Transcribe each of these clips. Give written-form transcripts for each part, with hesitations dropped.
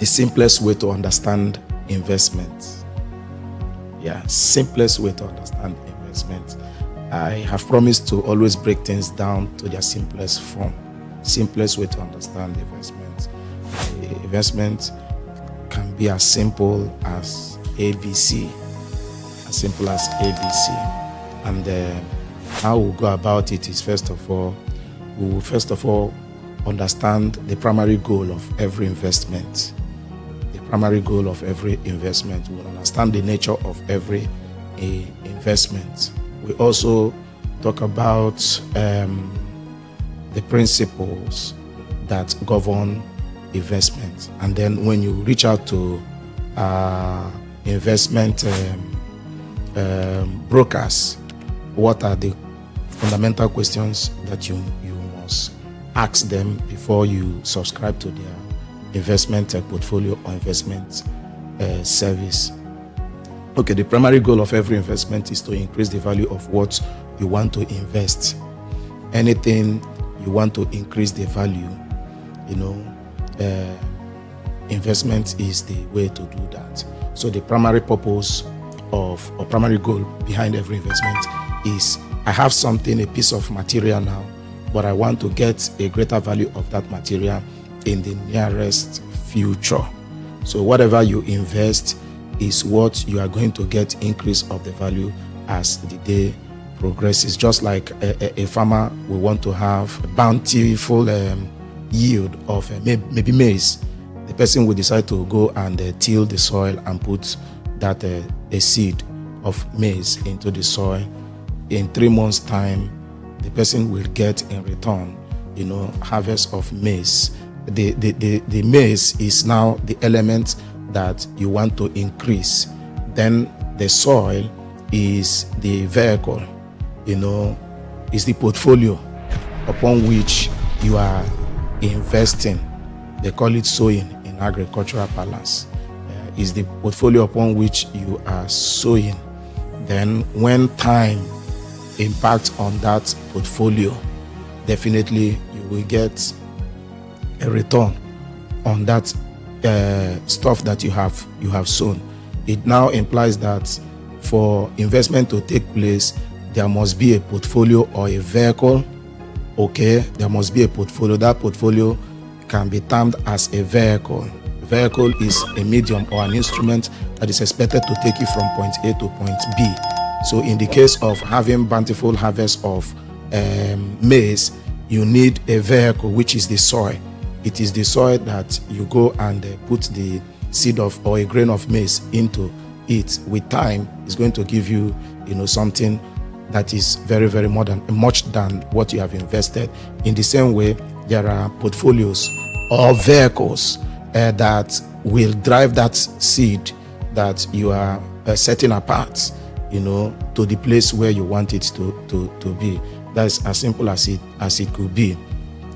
the simplest way to understand investment. Yeah, simplest way to understand investment. I have promised to always break things down to their simplest form. Simplest way to understand investment. Investment can be as simple as ABC. As simple as ABC. And how we'll go about it is, first of all, we will understand the primary goal of every investment. The primary goal of every investment. We will understand the nature of every investment. We also talk about the principles that govern investment. And then when you reach out to investment brokers, what are the fundamental questions that you must ask them before you subscribe to their investment portfolio or investment service? Okay, the primary goal of every investment is to increase the value of what you want to invest. Anything you want to increase the value, investment is the way to do that. So the primary purpose or primary goal behind every investment is, I have something, a piece of material now, but I want to get a greater value of that material in the nearest future. So whatever you invest is what you are going to get increase of the value as the day progresses. Just like a farmer will want to have a bountiful yield of maybe maize, the person will decide to go and till the soil and put that a seed of maize into the soil. In 3 months' time, the person will get in return, harvest of maize. The maize is now the element that you want to increase. Then the soil is the vehicle, is the portfolio upon which you are investing. They call it sowing in agricultural parlance. Is the portfolio upon which you are sowing. Then when time impacts on that portfolio, definitely you will get a return on that stuff that you have sown. It now implies that for investment to take place, there must be a portfolio or a vehicle. Okay, there must be a portfolio. That portfolio can be termed as a vehicle. Vehicle is a medium or an instrument that is expected to take you from point A to point B. So in the case of having bountiful harvest of maize, you need a vehicle, which is the soil. It is the soil that you go and put the seed of or a grain of maize into it. With time, it's going to give you, something that is very, very much than what you have invested. In the same way, there are portfolios or vehicles that will drive that seed that you are setting apart, to the place where you want it to be. That's as simple as it could be.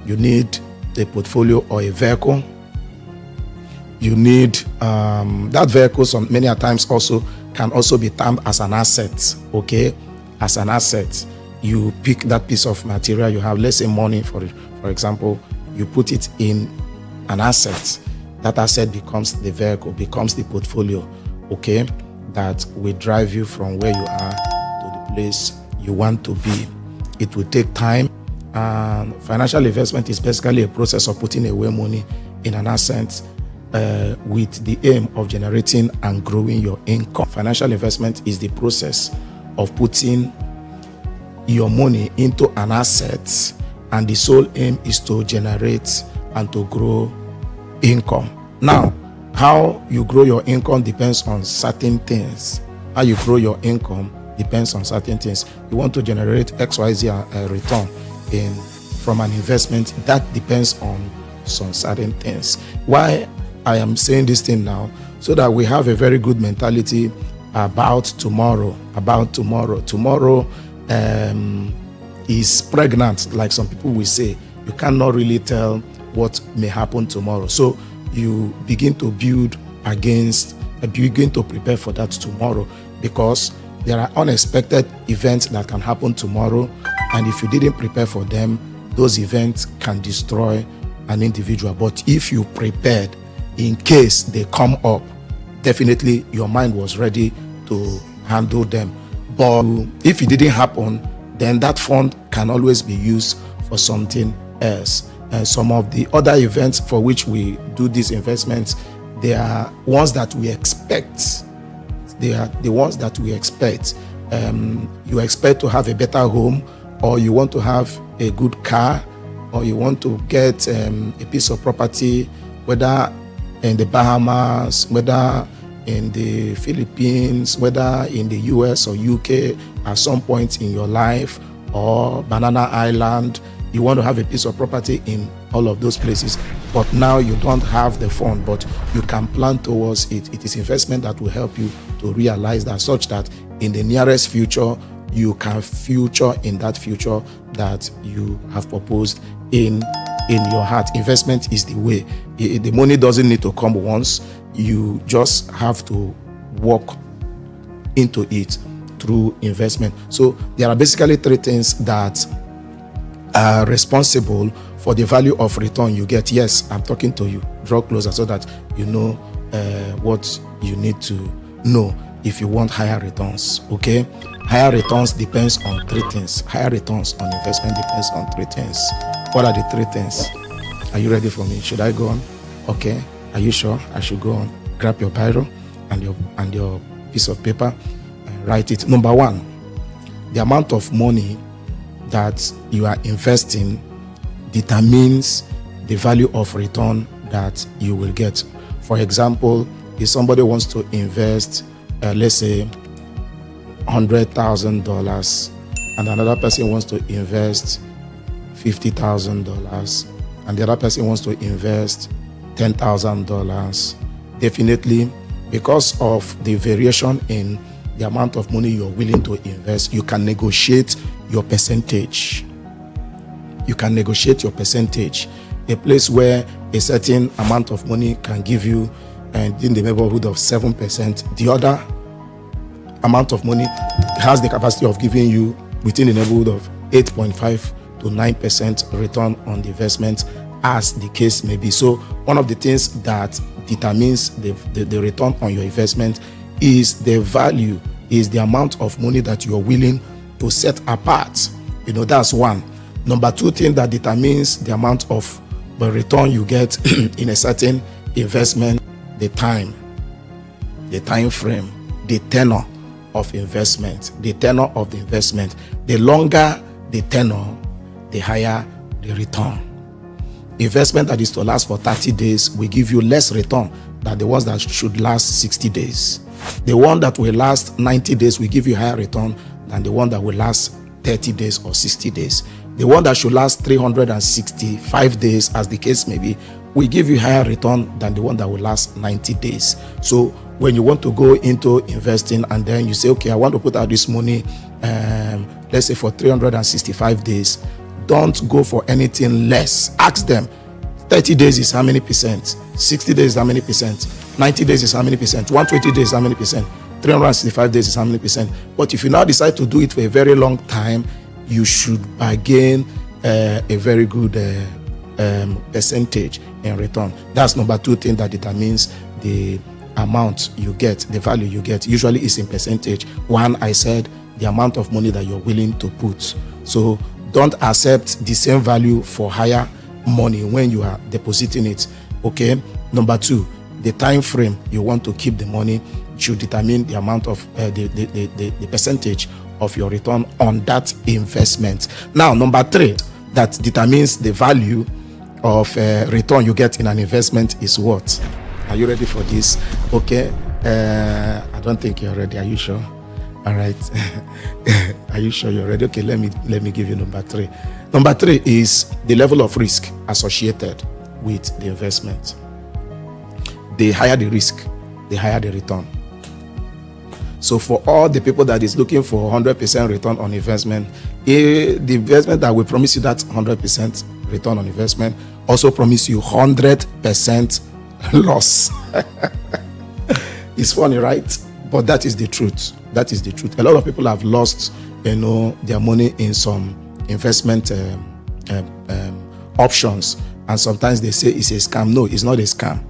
You need a portfolio or a vehicle. You need that vehicle. Many times also can also be termed as an asset. Okay, as an asset, you pick that piece of material you have. Let's say money, for example, you put it in an asset. That asset becomes the vehicle, becomes the portfolio. Okay, that will drive you from where you are to the place you want to be. It will take time. And financial investment is basically a process of putting away money in an asset with the aim of generating and growing your income. Financial investment is the process of putting your money into an asset, and the sole aim is to generate and to grow income. Now, how you grow your income depends on certain things. How you grow your income depends on certain things. You want to generate XYZ return from an investment, that depends on some certain things. Why I am saying this thing now? So that we have a very good mentality about tomorrow. Tomorrow is pregnant, like some people will say. You cannot really tell what may happen tomorrow. So you begin to begin to prepare for that tomorrow, because there are unexpected events that can happen tomorrow, and if you didn't prepare for them, those events can destroy an individual. But if you prepared, in case they come up, definitely your mind was ready to handle them. But if it didn't happen, then that fund can always be used for something else. And some of the other events for which we do these investments, they are ones that we expect. They are the ones that we expect. You expect to have a better home, or you want to have a good car, or you want to get a piece of property, whether in the Bahamas, whether in the Philippines, whether in the US or UK at some point in your life, or Banana Island. You want to have a piece of property in all of those places, but now you don't have the fund, but you can plan towards it. It is investment that will help you to realize that, such that in the nearest future, you can future in that future that you have proposed in your heart. Investment is the way. The money doesn't need to come once. You just have to walk into it through investment. So there are basically three things that are responsible for the value of return you get. Yes, I'm talking to you. Draw closer so that you know what you need to know if you want higher returns. Okay, higher returns depends on three things. Higher returns on investment depends on three things. What are the three things? Are you ready for me? Should I go on? Okay, are you sure I should go on? Grab your biro and your piece of paper and write it. Number one, the amount of money that you are investing determines the value of return that you will get. For example, if somebody wants to invest, let's say $100,000, and another person wants to invest $50,000, and the other person wants to invest $10,000, definitely, because of the variation in the amount of money you're willing to invest, you can negotiate your percentage. You can negotiate your percentage. A place where a certain amount of money can give you, and in the neighborhood of 7%, the other amount of money has the capacity of giving you within the neighborhood of 8.5 to 9% return on the investment, as the case may be. So one of the things that determines the return on your investment is the value, is the amount of money that you're willing to set apart. That's one. Number two thing that determines the amount of the return you get in a certain investment, the time frame, the tenor of investment, the tenor of the investment. The longer the tenor, the higher the return. Investment that is to last for 30 days will give you less return than the ones that should last 60 days. The one that will last 90 days will give you higher return than the one that will last 30 days or 60 days. The one that should last 365 days, as the case may be, will give you higher return than the one that will last 90 days. So when you want to go into investing and then you say, okay, I want to put out this money, let's say for 365 days, don't go for anything less. Ask them, 30 days is how many percent? 60 days is how many percent? 90 days is how many percent? 120 days is how many percent? 365 days is how many percent? But if you now decide to do it for a very long time, you should bargain a very good percentage in return. That's number two thing that determines the amount you get, the value you get. Usually is in percentage. One, I said the amount of money that you're willing to put. So don't accept the same value for higher money when you are depositing it. Okay. Number two, the time frame you want to keep the money should determine the amount of the percentage of your return on that investment. Now, number three, that determines the value of return you get in an investment is what? Are you ready for this? Okay. I don't think you're ready. Are you sure? All right. Are you sure you're ready? Okay, let me give you number three. Number three is the level of risk associated with the investment. The higher the risk, the higher the return. So for all the people that is looking for 100% return on investment, the investment that will promise you that 100% return on investment also promise you 100% loss. It's funny, right? But that is the truth. That is the truth. A lot of people have lost, their money in some investment options, and sometimes they say it's a scam. No, it's not a scam.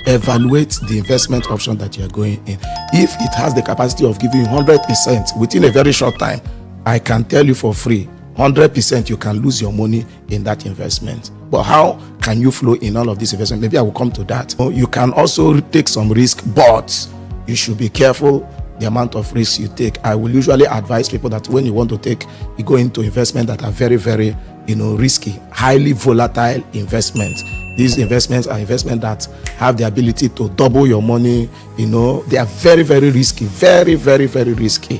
evaluate the investment option that you are going in. If it has the capacity of giving you 100% within a very short time, I can tell you for free, 100% you can lose your money in that investment. But how can you flow in all of this investment? Maybe I will come to that. You can also take some risk, but you should be careful the amount of risk you take. I will usually advise people that when you want to you go into investment that are very, very, risky, highly volatile investments. These investments are investments that have the ability to double your money. They are very, very risky, very, very, very risky.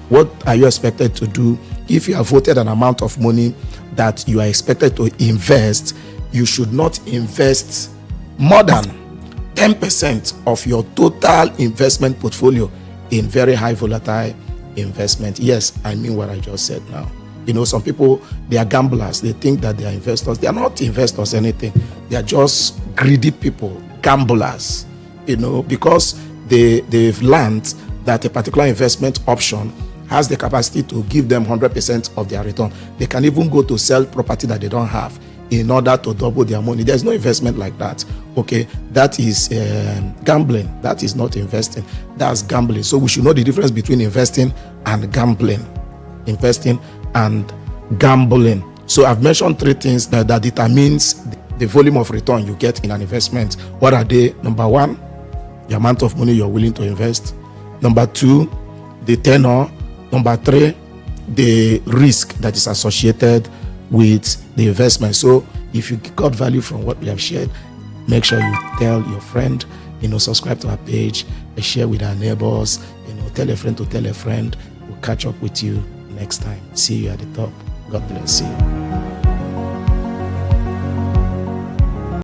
What are you expected to do? If you have voted an amount of money that you are expected to invest, you should not invest more than 10% of your total investment portfolio in very high volatile investment. Yes, I mean what I just said now. Some people, they are gamblers. They think that they are investors. They are not investors anything. They are just greedy people, gamblers, because they've learned that a particular investment option has the capacity to give them 100% of their return. They can even go to sell property that they don't have in order to double their money. There's no investment like that. Okay, that is gambling. That is not investing. That's gambling. So we should know the difference between investing and gambling. Investing and gambling. So I've mentioned three things that determines the volume of return you get in an investment. What are they? Number one, the amount of money you're willing to invest. Number two, the tenor. Number three, the risk that is associated with the investment. So if you got value from what we have shared, make sure you tell your friend, subscribe to our page, share with our neighbors, tell a friend to tell a friend. We'll catch up with you next time. See you at the top. God bless you.